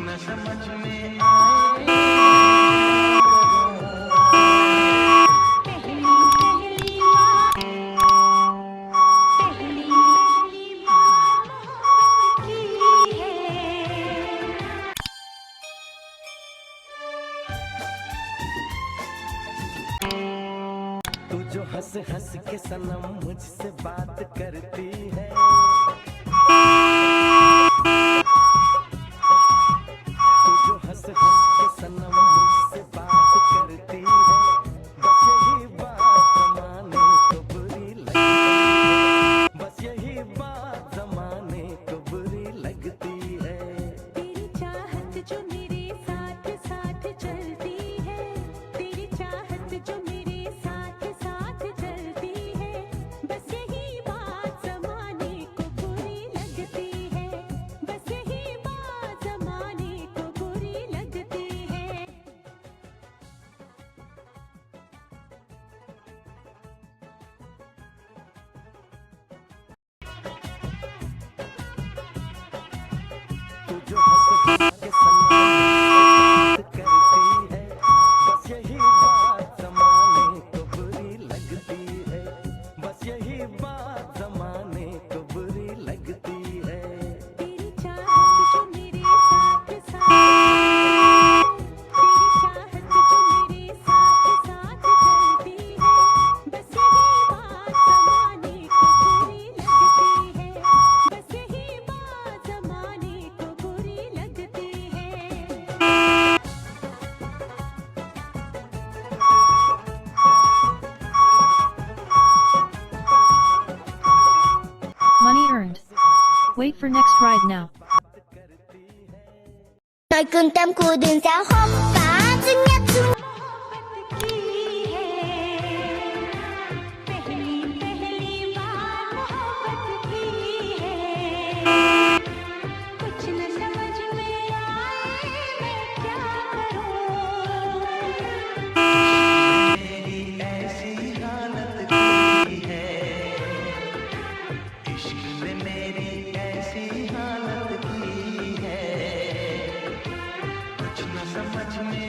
न समझ में आए पहली पहली बार पहली पहली बार मोहब्बत की है। तू जो हंस हंस के सनम मुझसे बात करती है, तू जो हंस हंस के सनम मुझसे बात करती है, बस यही बात जमाने को बुरी लगती है, बस यही बात जमाने को बुरी लगती है। तेरी चाहत जो मेरे साथ साथ चलती है, तेरी चाहत जो मेरे साथ साथ चलती है, बस यही बात जमाने को बुरी लगती है, बस यही बात जमाने को बुरी लगती है। तू जो हंस हंस के सनम मुझसे बात करती है, बस यही बात जमाने को बुरी लगती है, बस यही बात जमाने को बुरी लगती है। तेरी चाहत जो मेरे साथ साथ तेरी चाहत जो मेरे साथ साथ चलती है, बस यही बात जमाने को बुरी लगती है, बस यही बात जमाने को बुरी लगती है। Money earned. Wait for next ride now. Tôi cưng tâm của đường sao hốc cả chứng nhất chung मोहब्बत की है, पहली पहली बार मोहब्बत की है। कुछ न समझ में आए मैं क्या करूं। मेरी ऐसी हालत की है, इश्क ने मेरी ऐसी हालत की है, कुछ न समझ में